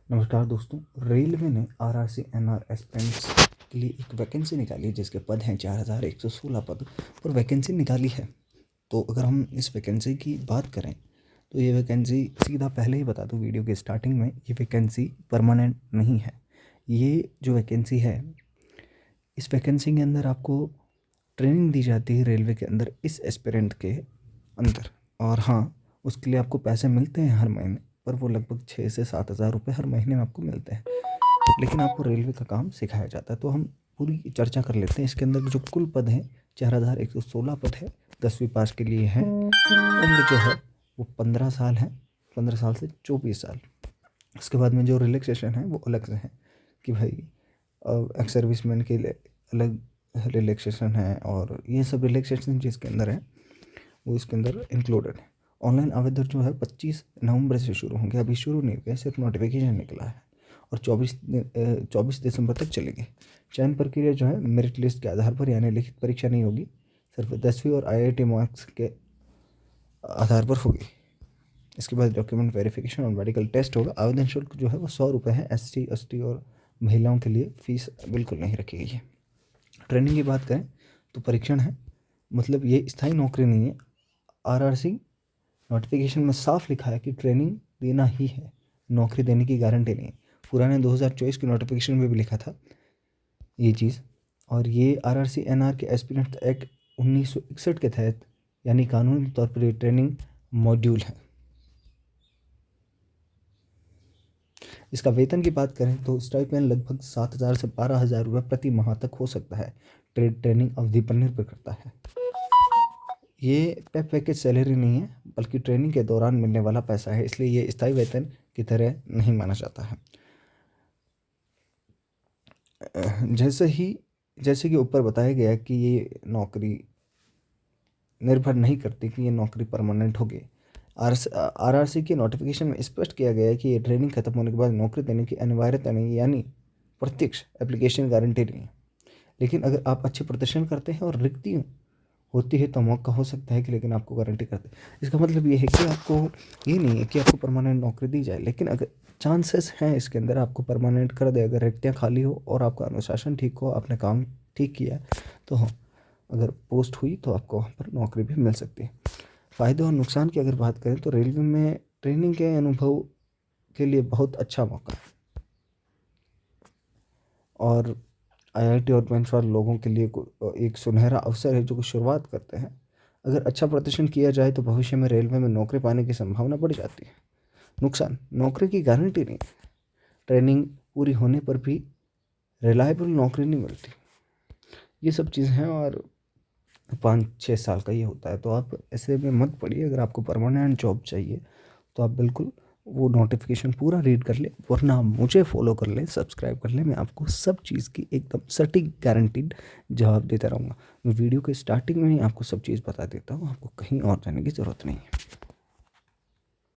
नमस्कार दोस्तों। रेलवे ने आरआरसी एनआर एस्पिरेंट्स के लिए एक वैकेंसी निकाली है जिसके पद हैं 4116 पद और वैकेंसी निकाली है। तो अगर हम इस वैकेंसी की बात करें तो ये वैकेंसी, सीधा पहले ही बता दूं वीडियो के स्टार्टिंग में, ये वैकेंसी परमानेंट नहीं है। ये जो वैकेंसी है, इस वैकेंसी के अंदर आपको ट्रेनिंग दी जाती है रेलवे के अंदर इस एस्पिरेंट के अंदर। और हाँ, उसके लिए आपको पैसे मिलते हैं हर महीने, पर वो लगभग 6 से 7 हज़ार रुपये हर महीने में आपको मिलते हैं। लेकिन आपको रेलवे का काम सिखाया जाता है। तो हम पूरी चर्चा कर लेते हैं। इसके अंदर जो कुल पद हैं 4116 पद है। 10वीं पास के लिए है। उम्र जो है वो 15 साल है, 15 साल से 24 साल। उसके बाद में जो रिलैक्सेशन है वो अलग से है कि भाई एक्स सर्विसमैन के लिए अलग रिलैक्सेशन है, और ये सब रिलैक्सेशन जिसके अंदर है वो इसके अंदर इंक्लूडेड है। ऑनलाइन आवेदन जो है 25 नवंबर से शुरू होंगे। अभी शुरू नहीं हुए, सिर्फ नोटिफिकेशन निकला है और 24 दिसंबर तक चलेंगे। चयन प्रक्रिया जो है मेरिट लिस्ट के आधार पर, यानी लिखित परीक्षा नहीं होगी, सिर्फ 10वीं और आईआईटी मार्क्स के आधार पर होगी। इसके बाद डॉक्यूमेंट वेरिफिकेशन और मेडिकल टेस्ट होगा। आवेदन शुल्क जो है वो 100 रुपये है। एससी एसटी और महिलाओं के लिए फीस बिल्कुल नहीं रखी गई है। ट्रेनिंग की बात करें तो परीक्षण है, मतलब ये स्थायी नौकरी नहीं है। आरआरसी नोटिफिकेशन में साफ लिखा है कि ट्रेनिंग देना ही है, नौकरी देने की गारंटी नहीं है। पुराने 2024 की नोटिफिकेशन में भी लिखा था ये चीज़। और ये आरआरसी एनआर के एस्पिरेंट एक्ट 1961 के तहत, यानी कानूनी तौर पर ये ट्रेनिंग मॉड्यूल है। इसका वेतन की बात करें तो स्टाइपेंड लगभग 7,000 से 12,000 रुपये प्रति माह तक हो सकता है। ट्रेनिंग अवधि पर निर्भर करता है। ये पे पैकेज सैलरी नहीं है, बल्कि ट्रेनिंग के दौरान मिलने वाला पैसा है, इसलिए ये स्थायी वेतन की तरह नहीं माना जाता है। जैसे कि ऊपर बताया गया कि ये नौकरी निर्भर नहीं करती कि ये नौकरी परमानेंट होगी। आरआरसी के नोटिफिकेशन में स्पष्ट किया गया है कि ये ट्रेनिंग खत्म होने के बाद नौकरी देने की अनिवार्यता नहीं, यानी प्रत्यक्ष एप्लीकेशन गारंटी नहीं है। लेकिन अगर आप अच्छे प्रदर्शन करते हैं और रिक्ति होती है तो मौका हो सकता है कि, लेकिन आपको गारंटी करते हैं। इसका मतलब ये है कि आपको ये नहीं है कि आपको परमानेंट नौकरी दी जाए, लेकिन अगर चांसेस हैं इसके अंदर आपको परमानेंट कर दे, अगर रिक्तियाँ खाली हो और आपका अनुशासन ठीक हो, आपने काम ठीक किया, तो हाँ, अगर पोस्ट हुई तो आपको वहाँ पर नौकरी भी मिल सकती है। फ़ायदे और नुकसान की अगर बात करें तो रेलवे में ट्रेनिंग के अनुभव के लिए बहुत अच्छा मौका है, और आईआईटी और बेंच वाले लोगों के लिए एक सुनहरा अवसर है जो शुरुआत करते हैं। अगर अच्छा प्रदर्शन किया जाए तो भविष्य में रेलवे में नौकरी पाने की संभावना बढ़ जाती है। नुकसान, नौकरी की गारंटी नहीं, ट्रेनिंग पूरी होने पर भी रिलायबल नौकरी नहीं मिलती। ये सब चीज़ें हैं, और 5-6 साल का ये होता है। तो आप ऐसे में मत पड़िए। अगर आपको परमानेंट जॉब चाहिए तो आप बिल्कुल वो नोटिफिकेशन पूरा रीड कर ले, वरना मुझे फॉलो कर ले, सब्सक्राइब कर ले। मैं आपको सब चीज़ की एकदम सटीक गारंटीड जवाब देता रहूँगा। मैं वीडियो के स्टार्टिंग में ही आपको सब चीज़ बता देता हूँ, आपको कहीं और जाने की ज़रूरत नहीं है।